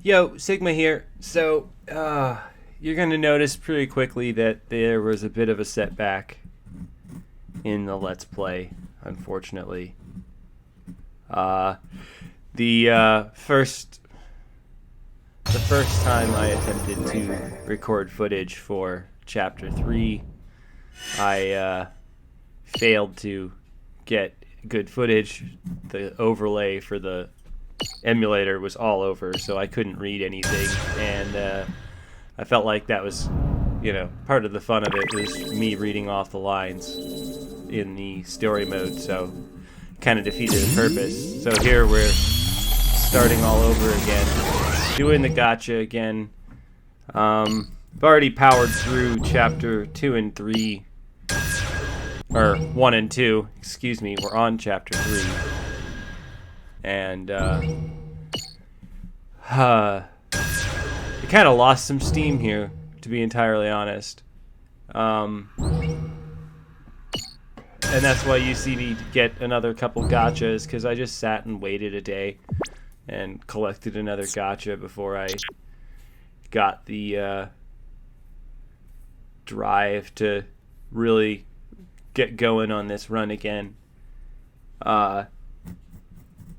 Yo, Sigma here. So, you're going to notice pretty quickly that there was a bit of a setback in the Let's Play, unfortunately. The first time I attempted to record footage for Chapter 3, I failed to get good footage. The overlay for the emulator was all over, so I couldn't read anything, and I felt like that was, part of the fun of it was me reading off the lines in the story mode, so kind of defeated the purpose. So here we're starting all over again, doing the gacha again. I've already powered through Chapter 2 and 3, or 1 and 2, excuse me, we're on Chapter 3. And, it kind of lost some steam here, to be entirely honest. And that's why you see me get another couple gachas, because I just sat and waited a day and collected another gacha before I got the drive to really get going on this run again.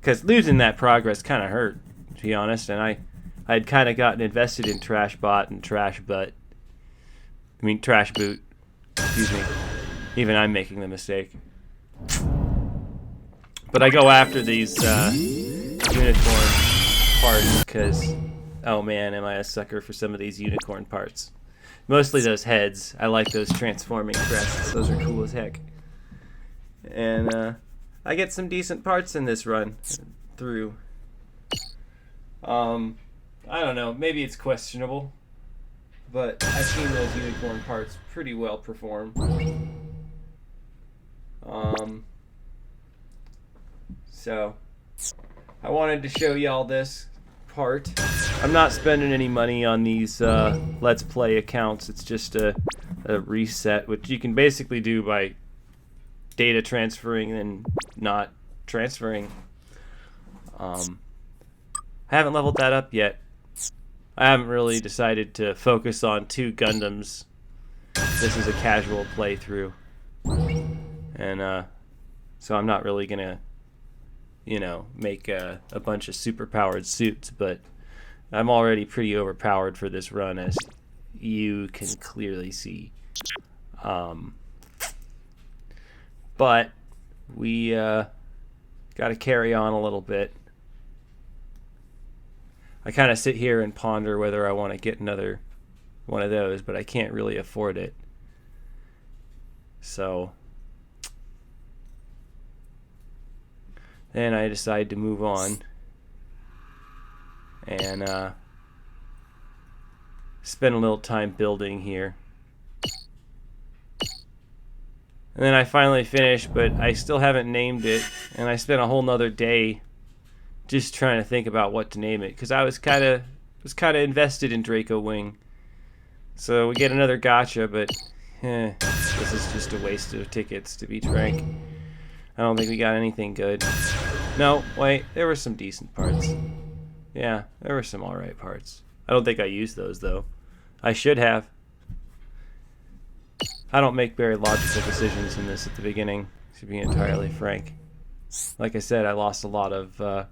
Because losing that progress kind of hurt, to be honest, and I had kind of gotten invested in Trashbot and Trashboot. Excuse me. Even I'm making the mistake. But I go after these unicorn parts because, oh man, am I a sucker for some of these unicorn parts. Mostly those heads. I like those transforming crests. Those are cool as heck. And, I get some decent parts in this run through. I don't know, maybe it's questionable, but I've seen those unicorn parts pretty well perform. So I wanted to show y'all this part. I'm not spending any money on these Let's Play accounts. It's just a reset, which you can basically do by data transferring and not transferring. I haven't leveled that up yet. I haven't really decided to focus on 2 Gundams. This is a casual playthrough. And so I'm not really gonna, make a bunch of super-powered suits, but I'm already pretty overpowered for this run, as you can clearly see. But we got to carry on a little bit. I kind of sit here and ponder whether I want to get another one of those, but I can't really afford it. So then I decide to move on and spend a little time building here. And then I finally finished, but I still haven't named it, and I spent a whole nother day just trying to think about what to name it, because I was kind of invested in Draco Wing. So we get another gacha, but this is just a waste of tickets, to be frank. I don't think we got anything good. No, wait, there were some decent parts. Yeah, there were some alright parts. I don't think I used those, though. I should have. I don't make very logical decisions in this at the beginning, to be entirely frank. Like I said, I lost a lot of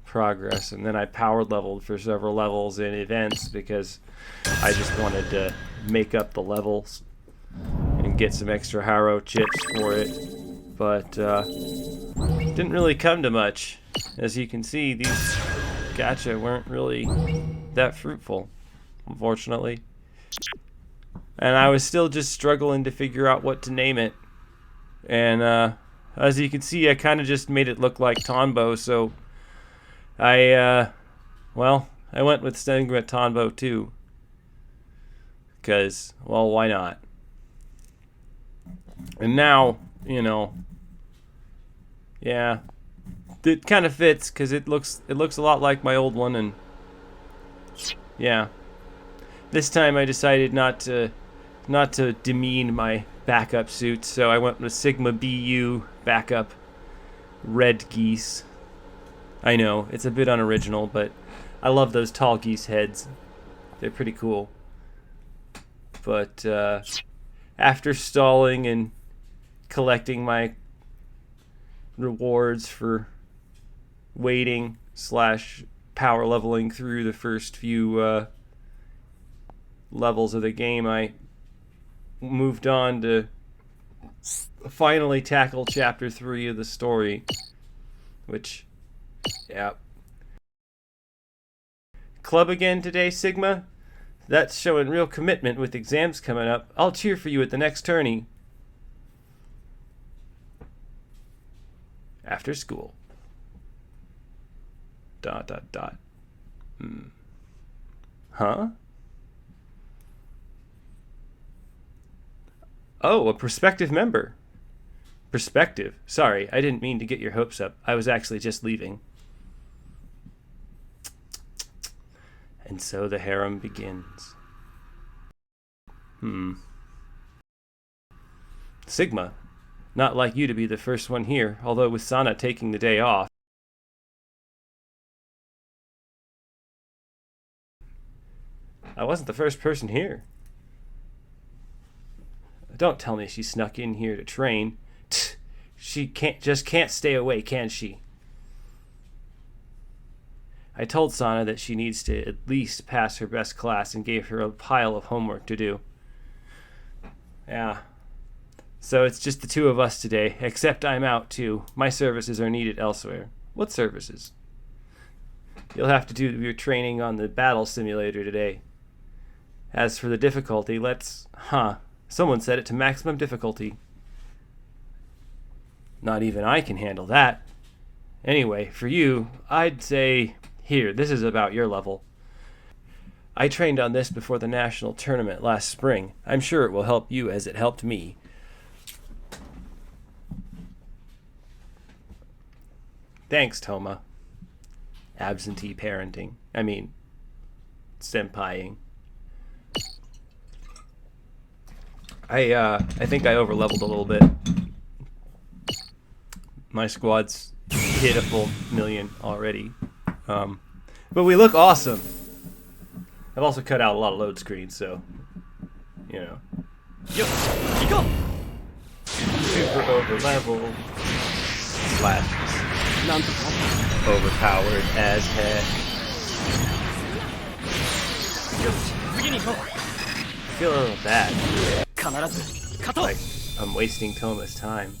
progress, and then I power leveled for several levels in events because I just wanted to make up the levels and get some extra Haruo chips for it. But didn't really come to much. As you can see, these gacha weren't really that fruitful, unfortunately. And I was still just struggling to figure out what to name it. And as you can see, I kind of just made it look like Tonbo, so I went with Stigma Tonbo too. Because, well, why not? And now, yeah, it kind of fits because it looks a lot like my old one, and yeah. This time I decided not to demean my backup suit, so I went with Sigma BU backup red geese. I know, it's a bit unoriginal, but I love those tall geese heads. They're pretty cool. But after stalling and collecting my rewards for waiting / power leveling through the first few levels of the game, I moved on to finally tackle chapter 3 of the story, which, yeah. Club again today, Sigma? That's showing real commitment with exams coming up. I'll cheer for you at the next tourney. After school. ... Huh? Oh, a prospective member. Perspective. Sorry, I didn't mean to get your hopes up. I was actually just leaving. And so the harem begins. Sigma. Not like you to be the first one here, although with Sana taking the day off. I wasn't the first person here. Don't tell me she snuck in here to train. She can't stay away, can she? I told Sana that she needs to at least pass her best class and gave her a pile of homework to do. Yeah. So it's just the two of us today, except I'm out too. My services are needed elsewhere. What services? You'll have to do your training on the battle simulator today. As for the difficulty, let's... Someone set it to maximum difficulty. Not even I can handle that. Anyway, for you, I'd say... Here, this is about your level. I trained on this before the national tournament last spring. I'm sure it will help you as it helped me. Thanks, Toma. Absentee parenting. I mean, senpaiing. I think I overleveled a little bit. My squad's hit a full million already. But we look awesome. I've also cut out a lot of load screens, so, you know. Super over-leveled. / overpowered as heck. I feel a little bad. Like, I'm wasting Toma's time.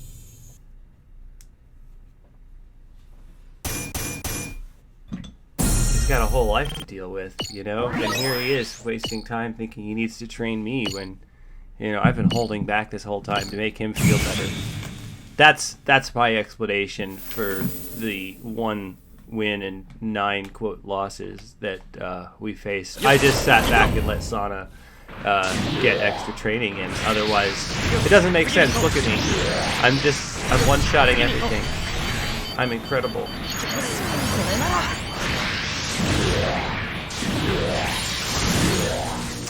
He's got a whole life to deal with, you know? And here he is, wasting time thinking he needs to train me when, you know, I've been holding back this whole time to make him feel better. That's my explanation for the 1 win and 9 quote losses that we faced. I just sat back and let Sana get extra training in. Otherwise, it doesn't make sense. Look at me. I'm one-shotting everything. I'm incredible.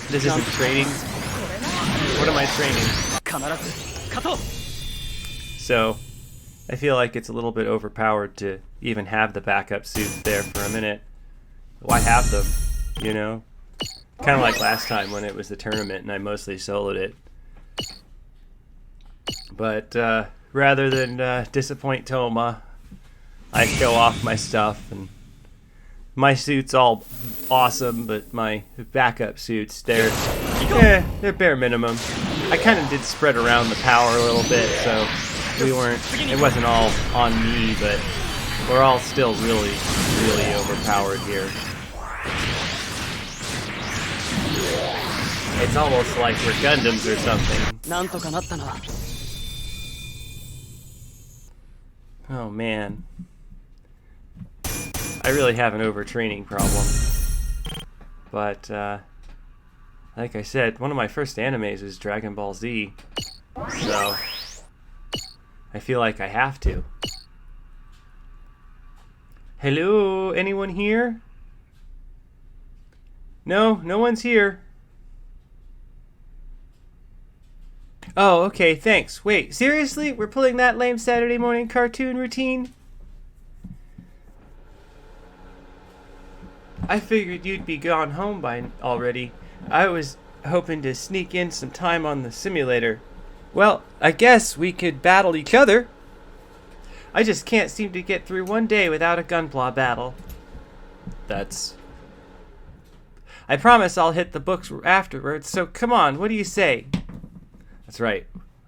This isn't training. What am I training? So, I feel like it's a little bit overpowered to even have the backup suits there for a minute. Why have them, you know? Kind of like last time when it was the tournament and I mostly soloed it. But rather than disappoint Toma, I show off my stuff, and my suit's all awesome, but my backup suits, they're bare minimum. I kind of did spread around the power a little bit, so it wasn't all on me, but we're all still really, really overpowered here. It's almost like we're Gundams or something. Oh man. I really have an overtraining problem. But, like I said, one of my first animes was Dragon Ball Z. So, I feel like I have to. Hello? Anyone here? No one's here. Oh, okay, thanks. Wait, seriously? We're pulling that lame Saturday morning cartoon routine? I figured you'd be gone home by already. I was hoping to sneak in some time on the simulator. Well, I guess we could battle each other. I just can't seem to get through one day without a Gunpla battle. I promise I'll hit the books afterwards, so come on, what do you say? That's right.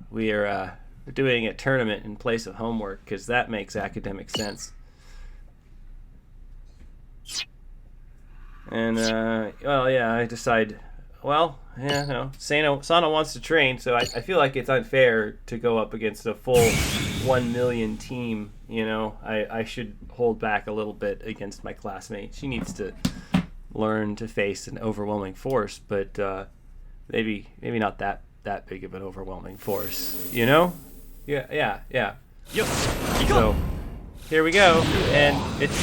We're doing a tournament in place of homework, because that makes academic sense. And, well, yeah, I decide, well, yeah, no, Sano wants to train, so I feel like it's unfair to go up against a full 1 million team, you know. I should hold back a little bit against my classmate. She needs to learn to face an overwhelming force, but maybe not that big of an overwhelming force, you know? Yeah. So here we go, and it's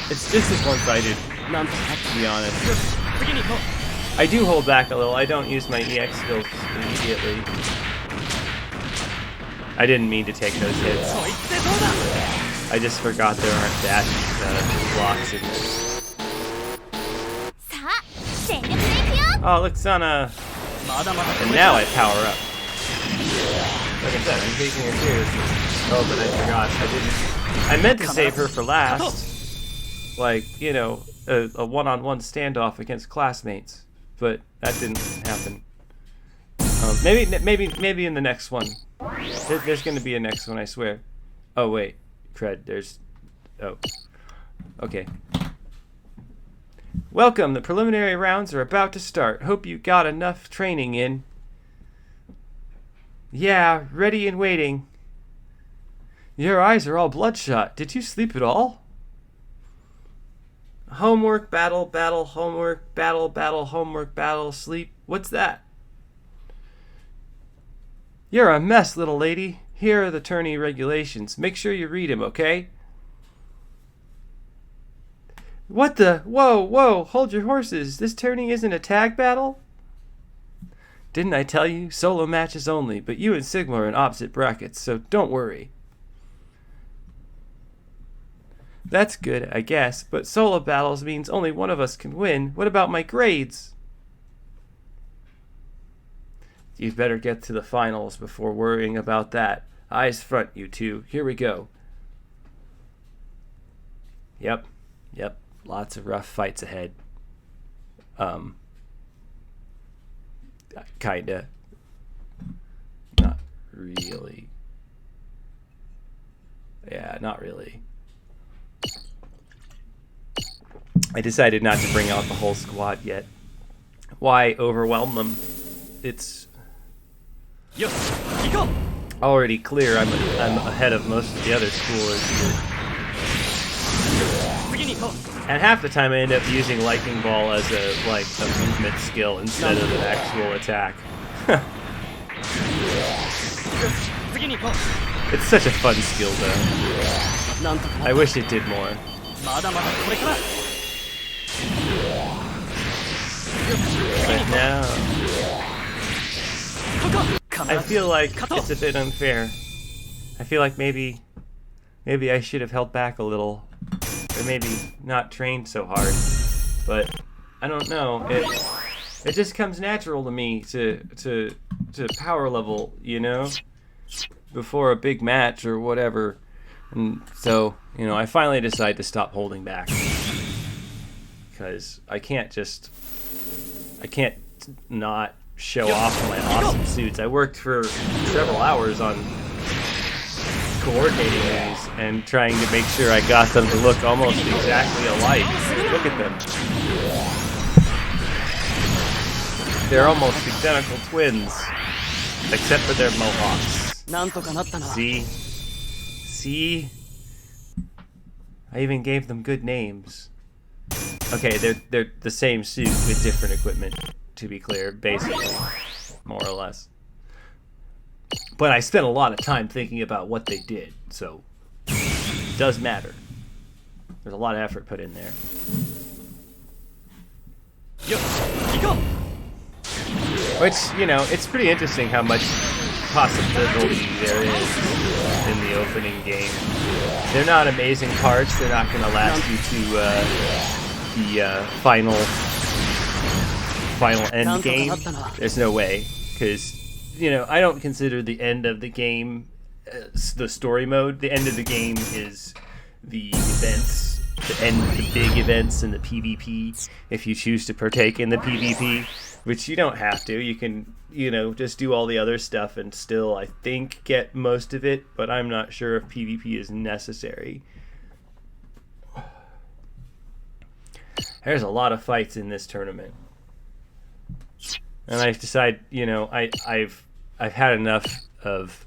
just as one-sided, to be honest. I do hold back a little. I don't use my EX skills immediately. I didn't mean to take those hits. I just forgot there aren't dash blocks in this. Oh, look, Sana. And now I power up. Like I said, I'm taking her seriously. Oh, but I forgot. I meant to save her for last. Like, you know, a one-on-one standoff against classmates. But that didn't happen. Maybe in the next one. There's going to be a next one, I swear. Oh, wait. Cred, there's... Oh. Okay. Welcome, the preliminary rounds are about to start. Hope you got enough training in. Yeah, ready and waiting. Your eyes are all bloodshot. Did you sleep at all? Homework, battle, homework, battle, homework, battle, sleep. What's that? You're a mess, little lady. Here are the tourney regulations. Make sure you read them, okay? What the? Whoa, hold your horses. This tourney isn't a tag battle? Didn't I tell you? Solo matches only, but you and Sigma are in opposite brackets, so don't worry. That's good, I guess, but solo battles means only one of us can win. What about my grades? You'd better get to the finals before worrying about that. Eyes front, you two. Here we go. Yep. Lots of rough fights ahead. Kinda. Not really. Yeah, not really. I decided not to bring out the whole squad yet. Why overwhelm them? It's already clear I'm ahead of most of the other schoolers here. And half the time I end up using Lightning Ball as a movement skill instead of an actual attack. It's such a fun skill though. I wish it did more. But now I feel like it's a bit unfair. I feel like maybe I should have held back a little. Or maybe not trained so hard. But I don't know. It just comes natural to me to power level, you know? Before a big match or whatever. And so, you know, I finally decide to stop holding back. Because I can't not show off my awesome suits. I worked for several hours on coordinating these and trying to make sure I got them to look almost exactly alike. Look at them. They're almost identical twins, except for their mohawks. See? I even gave them good names. Okay, they're the same suit with different equipment, to be clear, basically, more or less. But I spent a lot of time thinking about what they did, so it does matter. There's a lot of effort put in there. Which, you know, it's pretty interesting how much possibility there is in the opening game. They're not amazing parts. They're not going to last you to the final end game. There's no way, because I don't consider the end of the game the story mode. The end of the game is the events, the big events in the PvP. If you choose to partake in the PvP, which you don't have to, you can just do all the other stuff and still, I think, get most of it. But I'm not sure if PvP is necessary. There's a lot of fights in this tournament, and I decide, I've had enough of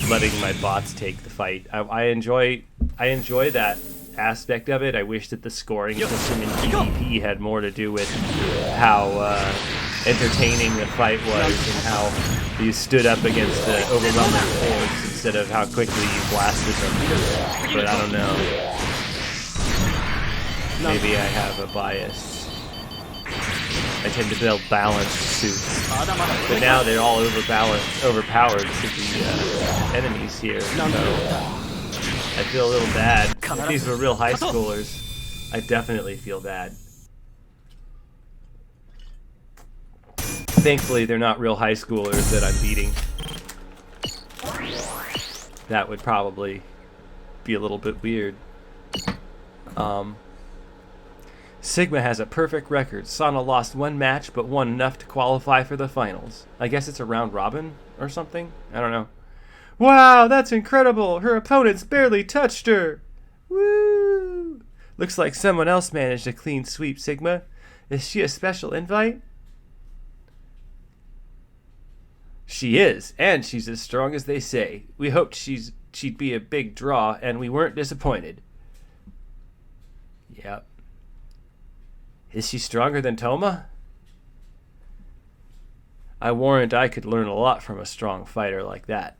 letting my bots take the fight. I enjoy that aspect of it. I wish that the scoring system in PvP had more to do with how entertaining the fight was and how you stood up against the overwhelming hordes instead of how quickly you blasted them. But I don't know. Maybe I have a bias. I tend to build balanced suits. But now they're all overpowered to the enemies here. So I feel a little bad. If these were real high schoolers, I definitely feel bad. Thankfully, they're not real high schoolers that I'm beating. That would probably be a little bit weird. Sigma has a perfect record. Sana lost one match, but won enough to qualify for the finals. I guess it's a round robin or something? I don't know. Wow, that's incredible! Her opponents barely touched her! Woo! Looks like someone else managed a clean sweep, Sigma. Is she a special invite? She is, and she's as strong as they say. We hoped she'd be a big draw, and we weren't disappointed. Yep. Is she stronger than Toma? I warrant I could learn a lot from a strong fighter like that.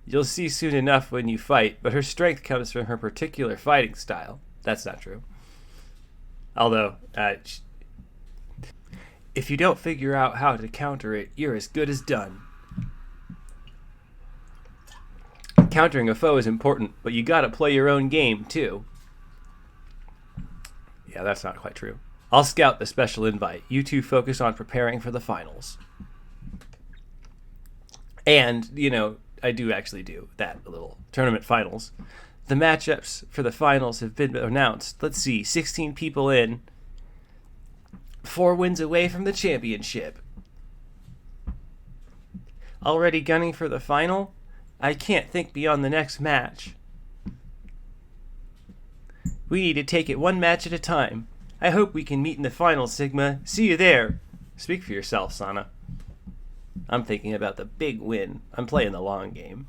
You'll see soon enough when you fight, but her strength comes from her particular fighting style. That's not true. Although, if you don't figure out how to counter it, you're as good as done. Countering a foe is important, but you gotta play your own game, too. Yeah, that's not quite true. I'll scout the special invite. You two focus on preparing for the finals. And, I do actually do that little tournament finals. The matchups for the finals have been announced. Let's see, 16 people in. 4 wins away from the championship. Already gunning for the final? I can't think beyond the next match. We need to take it one match at a time. I hope we can meet in the finals, Sigma. See you there. Speak for yourself, Sana. I'm thinking about the big win. I'm playing the long game.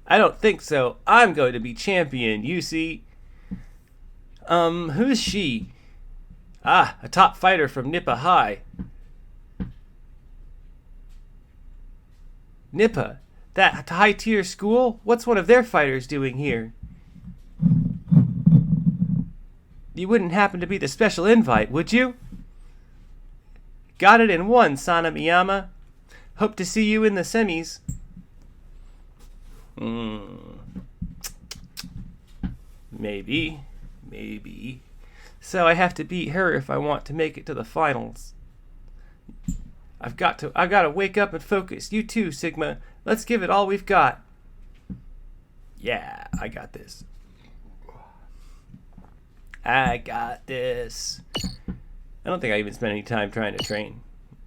I don't think so. I'm going to be champion, you see. Who's she? Ah, a top fighter from Nippa High. Nippa? That high-tier school? What's one of their fighters doing here? You wouldn't happen to be the special invite, would you? Got it in one, Sana Miyama. Hope to see you in the semis. Maybe. So I have to beat her if I want to make it to the finals. I've got to wake up and focus. You too, Sigma. Let's give it all we've got. Yeah, I got this. I got this. I don't think I even spent any time trying to train.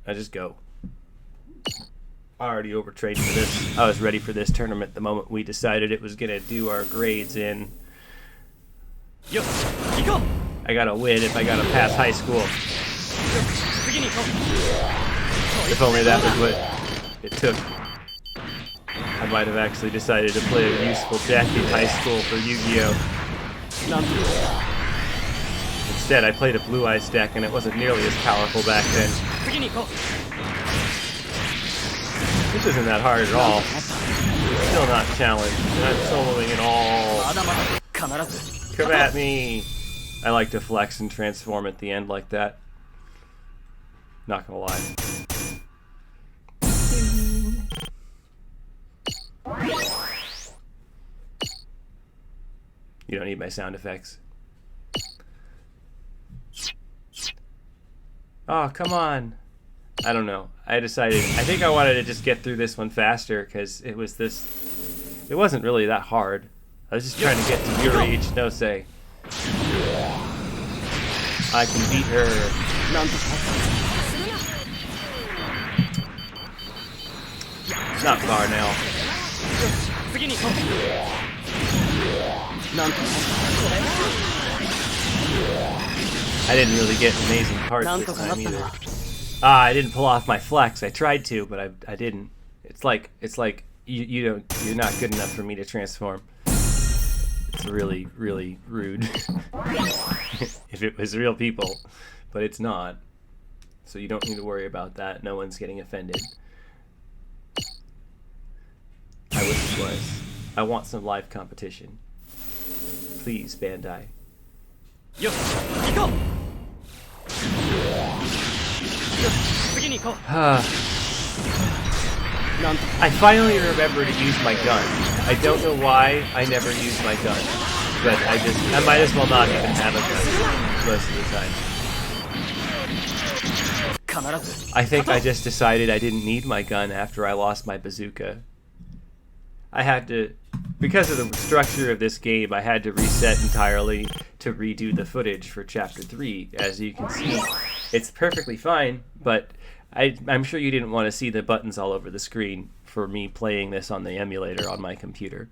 I just go. I already overtrained for this. I was ready for this tournament the moment we decided it was going to do our grades in. I gotta win if I gotta pass high school. If only that was what it took. I might have actually decided to play a useful deck in high school for Yu-Gi-Oh! Instead, I played a Blue Eyes deck, and it wasn't nearly as powerful back then. This isn't that hard at all. It's still not challenged, and I'm soloing it all. Come at me! I like to flex and transform at the end like that. Not gonna lie. You don't need my sound effects. Oh, come on. I don't know. I think I wanted to just get through this one faster because it wasn't really that hard. I was just trying to get to Yuri Ichinose. I can beat her. Not far now. I didn't really get amazing parts this time either. I didn't pull off my flex. I tried to, but I didn't. It's like you're not good enough for me to transform. It's really, really rude. If it was real people, but it's not. So you don't need to worry about that. No one's getting offended. I wish it was. I want some live competition. Please, Bandai. Yo, go! I finally remember to use my gun. I don't know why I never use my gun, but I might as well not even have a gun most of the time. I think I just decided I didn't need my gun after I lost my bazooka. I had to, because of the structure of this game, I had to reset entirely to redo the footage for Chapter 3. As you can see, it's perfectly fine, but I'm sure you didn't want to see the buttons all over the screen for me playing this on the emulator on my computer.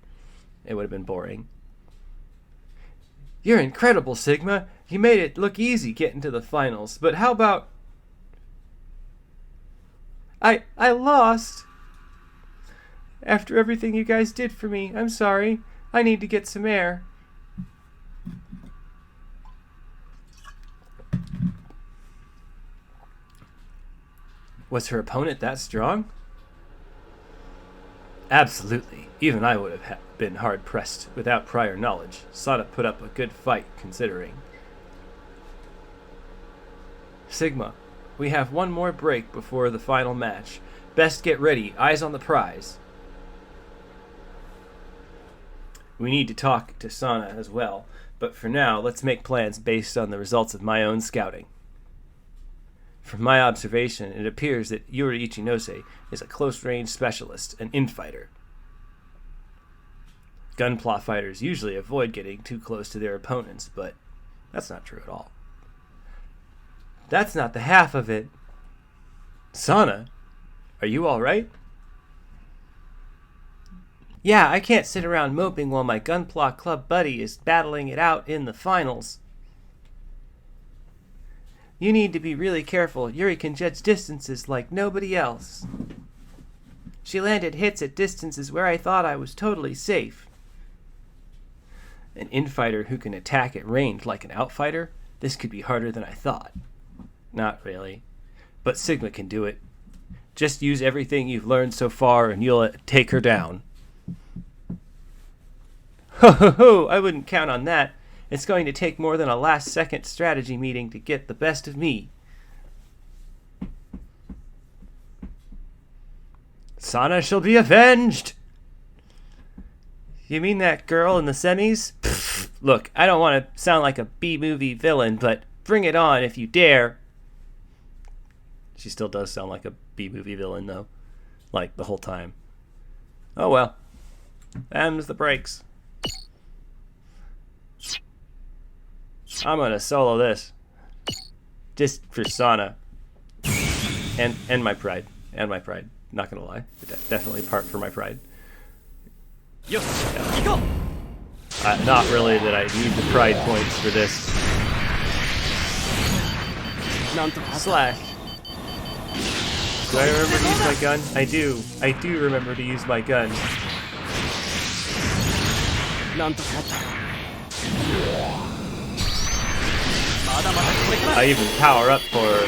It would have been boring. You're incredible, Sigma. You made it look easy getting to the finals, but how about... I lost. After everything you guys did for me, I'm sorry. I need to get some air. Was her opponent that strong? Absolutely. Even I would have been hard-pressed without prior knowledge. Sada put up a good fight, considering. Sigma, we have one more break before the final match. Best get ready. Eyes on the prize. We need to talk to Sana as well, but for now, let's make plans based on the results of my own scouting. From my observation, it appears that Yuri Ichinose is a close-range specialist, an infighter. Gunpla fighters usually avoid getting too close to their opponents, but that's not true at all. That's not the half of it. Sana, are you all right? Yeah, I can't sit around moping while my Gunpla club buddy is battling it out in the finals. You need to be really careful. Yuri can judge distances like nobody else. She landed hits at distances where I thought I was totally safe. An infighter who can attack at range like an outfighter? This could be harder than I thought. Not really. But Sigma can do it. Just use everything you've learned so far and you'll take her down. Ho ho ho! I wouldn't count on that. It's going to take more than a last-second strategy meeting to get the best of me. Sana shall be avenged! You mean that girl in the semis? Pfft, look, I don't want to sound like a B-movie villain, but bring it on if you dare. She still does sound like a B-movie villain, though. Like, the whole time. Oh well. Them's the breaks. I'm gonna solo this. Just for Sana. And my pride. And my pride. Not gonna lie. Definitely part for my pride. Yeah. Not really that I need the pride points for this. Slash. Do I remember to use my gun? I do. I do remember to use my gun. I even power up for her.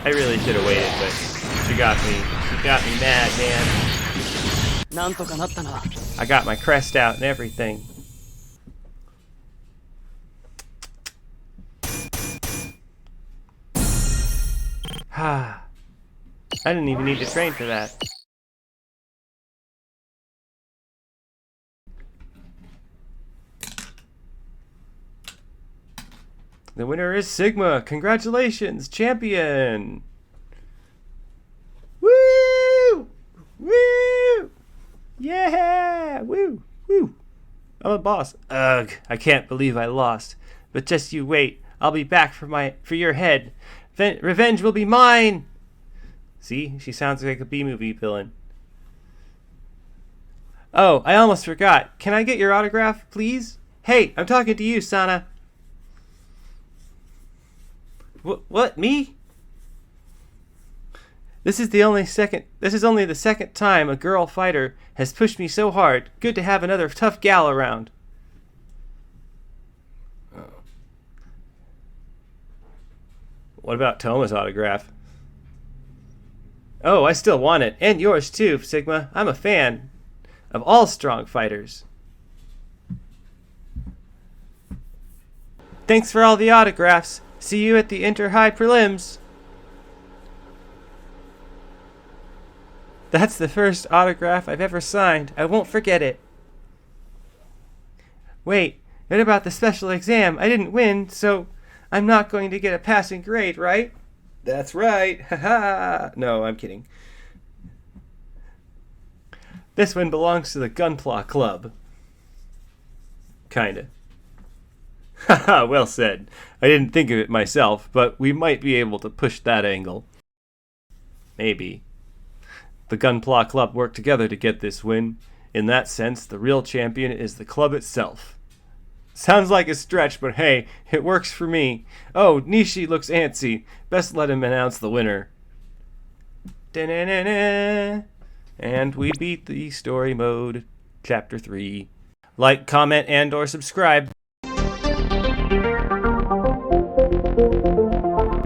I really should have waited, but she got me. She got me mad, man. I got my crest out and everything. I didn't even need to train for that. The winner is Sigma. Congratulations, champion. Woo! Woo! Yeah! Woo! Woo! I'm a boss. Ugh, I can't believe I lost. But just you wait. I'll be back for your head. Revenge will be mine! See? She sounds like a B-movie villain. Oh, I almost forgot. Can I get your autograph, please? Hey, I'm talking to you, Sana. What, me? This is only the second time a girl fighter has pushed me so hard. Good to have another tough gal around. What about Toma's autograph? Oh, I still want it. And yours too, Sigma. I'm a fan of all strong fighters. Thanks for all the autographs. See you at the Inter-High Prelims. That's the first autograph I've ever signed. I won't forget it. Wait, what about the special exam? I didn't win, so I'm not going to get a passing grade, right? That's right. Haha. No, I'm kidding. This one belongs to the Gunpla Club. Kinda. Haha, well said. I didn't think of it myself, but we might be able to push that angle. Maybe. The Gunpla Club worked together to get this win. In that sense, the real champion is the club itself. Sounds like a stretch, but hey, it works for me. Oh, Nishi looks antsy. Best let him announce the winner. Da-na-na-na. And we beat the story mode. Chapter 3. Like, comment, and or subscribe.